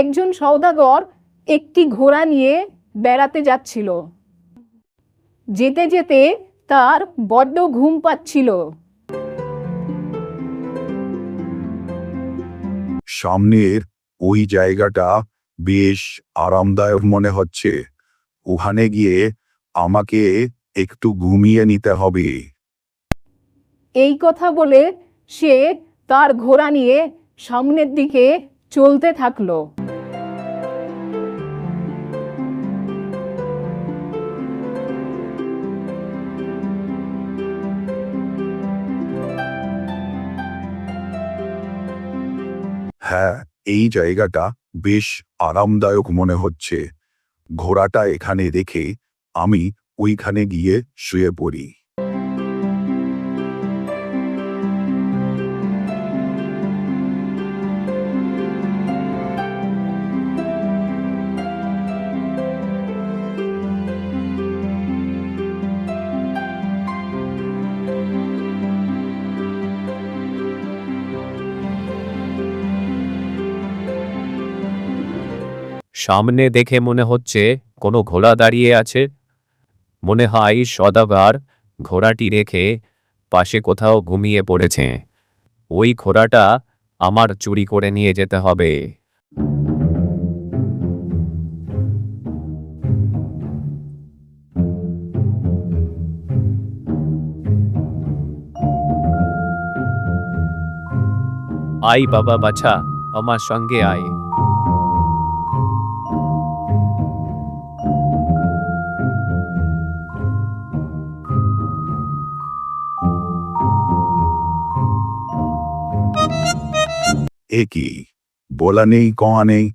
একজন সওদাগর একটি ঘোড়া নিয়ে বেড়াতে যাচ্ছিল। যেতে যেতে তার বড্ড ঘুম পাচ্ছিল। সামনের ওই জায়গাটা বেশ আরামদায়ক মনে হচ্ছে, ওখানে গিয়ে আমাকে একটু ঘুমিয়ে নিতে হবে। এই কথা বলে সে তার ঘোড়া নিয়ে সামনের দিকে চলতে থাকলো। হ্যাঁ, এই জায়গাটা বেশ আরামদায়ক মনে হচ্ছে। ঘোড়াটা এখানে রেখে আমি ওইখানে গিয়ে শুয়ে পড়ি। সামনে দেখে মনে হচ্ছে কোনো ঘোড়া দাঁড়িয়ে আছে। মনে হয় সওদাগর ঘোড়াটি রেখে পাশে কোথাও ঘুমিয়ে পড়েছে। ওই ঘোড়াটা আমার চুরি করে নিয়ে যেতে হবে। আয় বাবা বাছা, আমার সঙ্গে আয়। এ কি, বলা নেই কওয়া নেই,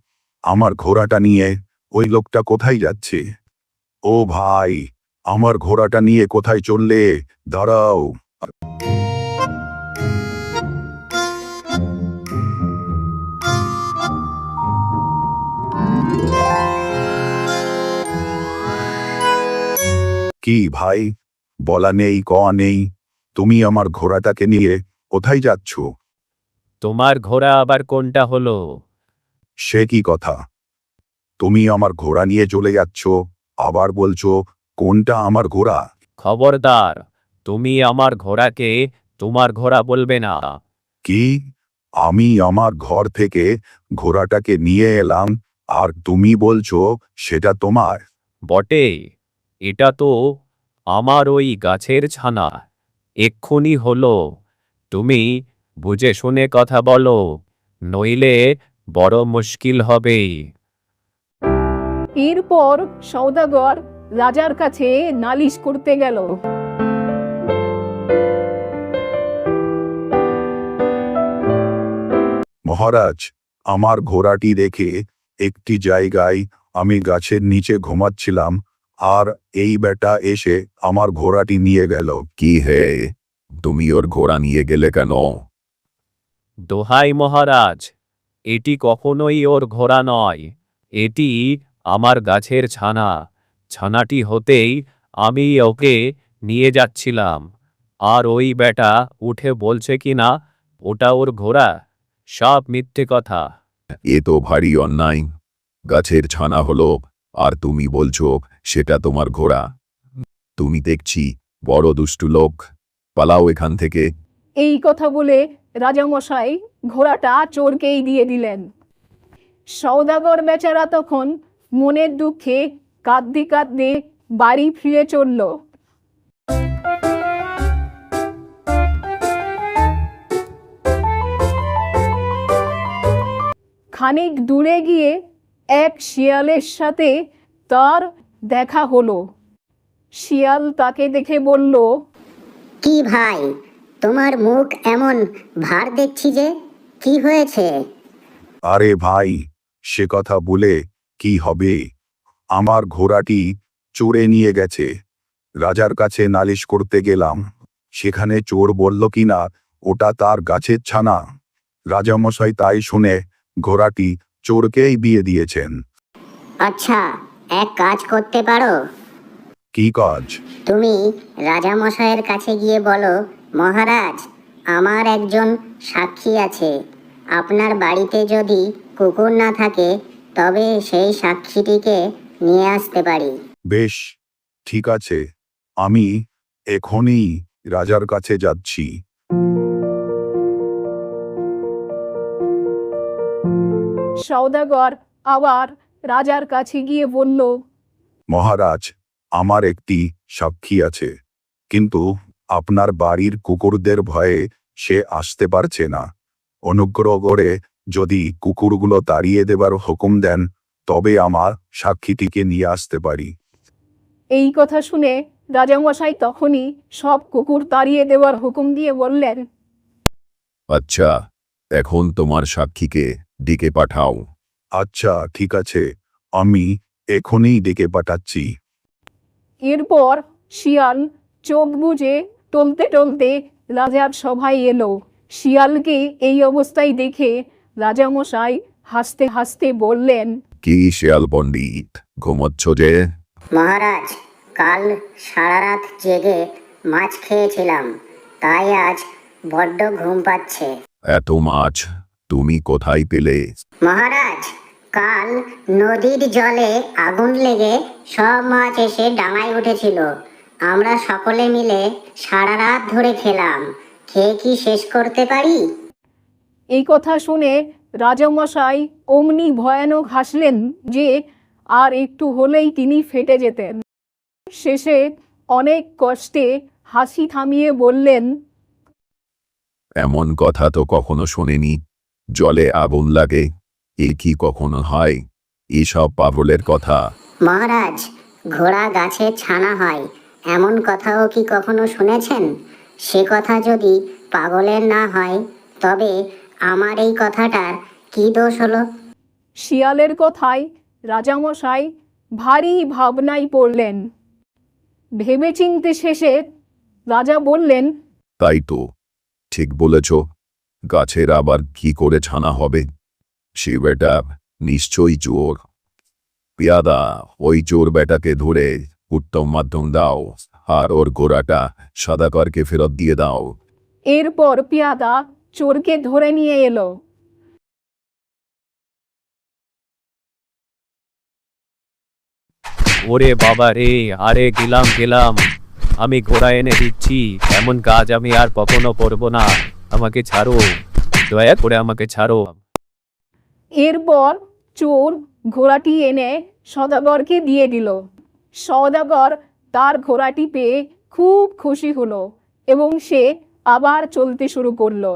আমার ঘোড়াটা নিয়ে ওই লোকটা কোথায় যাচ্ছে? ও ভাই, আমার ঘোড়াটা নিয়ে কোথায় চললে? দাঁড়াও। কি ভাই, বলা নেই কওয়া নেই, তুমি আমার ঘোড়াটাকে নিয়ে কোথায় যাচ্ছ? তোমার ঘোড়া আবার কোনটা হলো? সে কি কথা? তুমি আমার ঘোড়া নিয়ে চলে যাচ্ছ, আবার বলছো কোনটা আমার ঘোড়া? খবরদার, তুমি আমার ঘোড়াকে তোমার ঘোড়া বলবে না। কি? আমি আমার ঘর থেকে ঘোড়াটাকে নিয়ে এলাম, আর তুমি বলছো সেটা তোমার? বটে, এটা তো আমার ওই গাছের ছানা। এক্ষুনি হলো। তুমি বুঝে শুনে কথা বলো, নইলে বড় মুশকিল হবে। এরপর সওদাগর রাজার কাছে নালিশ করতে গেল। মহারাজ, আমার ঘোড়াটি রেখে একটি জায়গায় আমি গাছের নিচে ঘুমাচ্ছিলাম, আর এই বেটা এসে আমার ঘোড়াটি নিয়ে গেল। কি হে, তুমি ওর ঘোড়া নিয়ে গেলে কেন? দোহাই মহারাজ, এটি কখনোই ওর ঘোড়া নয়, এটি আমার গাছের ছানা। ছানাটি হতেই আমি ওকে নিয়ে যাচ্ছিলাম, আর ওই বেটা উঠে বলছে কিনা ওটা ওর ঘোড়া। সব মিথ্যে কথা। এ তো ভারী অন্যায়। গাছের ছানা হলো, আর তুমি বলছো সেটা তোমার ঘোড়া। তুমি দেখছি বড় দুষ্টু লোক, পালাও এখান থেকে। এই কথা বলে রাজামশাই ঘোড়াটা চোরকেই দিয়ে দিলেন। সওদাগর বেচারা তখন মনের দুঃখে কাঁদতে কাঁদতে বাড়ি ফিরে চলল। খানিক দূরে গিয়ে এক শিয়ালের সাথে তার দেখা হলো। শিয়াল তাকে দেখে বলল, কি ভাই, তোমার মুখ এমন ভার দেখছি যে, কি হয়েছে? আরে ভাই, সে কথা বলে কি হবে? আমার ঘোড়াটি চোরে নিয়ে গেছে। রাজার কাছে নালিশ করতে গেলাম, সেখানে চোর বলল কিনা ওটা তার গাছের ছানা। রাজামশাই তাই শুনে ঘোড়াটি চোরকেই বিয়ে দিয়েছেন। আচ্ছা, এক কাজ করতে পারো। কি কাজ? তুমি রাজামশাইয়ের কাছে গিয়ে বলো, মহারাজ, আমার একজন সাক্ষী আছে। আপনার বাড়িতে যদি কুকুর না থাকে তবে সেই সাক্ষীটিকে নিয়ে আসতে পারি। বেশ, ঠিক আছে, আমি এখনই রাজার কাছে যাচ্ছি। সওদাগর আবার রাজার কাছে গিয়ে বলল, মহারাজ, আমার একটি সাক্ষী আছে, কিন্তু আপনার বাড়ির কুকুরদের ভয়ে সে আসতে পারছে না। অনুগ্রহ করে যদি কুকুরগুলো তাড়িয়ে দেবার হুকুম দেন, তবে আমার সাক্ষীটিকে নিয়ে আসতে পারি। এই কথা শুনে রাজামশাই তখনই সব কুকুর তাড়িয়ে দেওয়ার হুকুম দিয়ে বললেন, আচ্ছা, এখন তোমার সাক্ষীকে ডেকে পাঠাও। আচ্ছা, ঠিক আছে, আমি এখনই ডেকে পাঠাচ্ছি। এরপর শিয়াল চোখ বুজে টলতে টলতে রাজার সভায় এলো। শিয়ালকে এই অবস্থায় দেখে রাজামশাই হাসতে হাসতে বললেন, কি শিয়াল পণ্ডিত, ঘুমোচ্ছ যে? মহারাজ, কাল সারা রাত জেগে মাছ খেয়েছিলাম, তাই আজ বড্ড ঘুম পাচ্ছে। এত মাছ তুমি কোথায় পেলে? মহারাজ, কাল নদীর জলে আগুন লেগে সব মাছ এসে ডাঙায় উঠেছিল। আমরা সকলে মিলে সারা রাত ধরে খেলাম। খেয়ে কি শেষ করতে পারি? এই কথা শুনে রাজামশাই অমনি ভয়ানক হাসলেন যে আর একটু হলেই তিনি ফেটে যেতেন। শেষে অনেক কষ্টে হাসি থামিয়ে বললেন, এমন কথা তো কখনো শোনেনি। জলে আগুন লাগে, এ কি কখনো হয়? এসব পাগলের কথা। মহারাজ, ঘোড়া গাছে ছানা হয়, এমন কথাও কি কখনো শুনেছেন? সে কথা যদি পাগলের না হয়, তবে আমার এই কথাটার কি দোষ হলো? শিয়ালের কথায় রাজামশাই ভারী ভাবনায় পড়লেন। ভেবেচিন্তে শেষে রাজা বললেন, তাই তো, ঠিক বলেছ। গাছের আবার কি করে ছানা হবে? সে বেটা নিশ্চয়ই চোর। পেয়াদা, ওই চোর বেটাকে ধরে উত্তম মাধ্যম দাও, আর ওর ঘোড়াটা সদাগরকে ফেরত দিয়ে দাও। এরপর পেয়াদা চোরকে ধরে নিয়ে এলো। ওরে বাবা রে, আরে গেলাম গেলাম, আমি ঘোড়া এনে দিচ্ছি, এমন কাজ আমি আর কখনো করব না। আমাকে ছাড়ো, দয়া করে আমাকে ছাড়ো। এরপর চোর ঘোড়াটি এনে সওদাগরকে দিয়ে দিল। সওদাগর তার ঘোড়াটি পেয়ে খুব খুশি হলো এবং সে আবার চলতে শুরু করলো।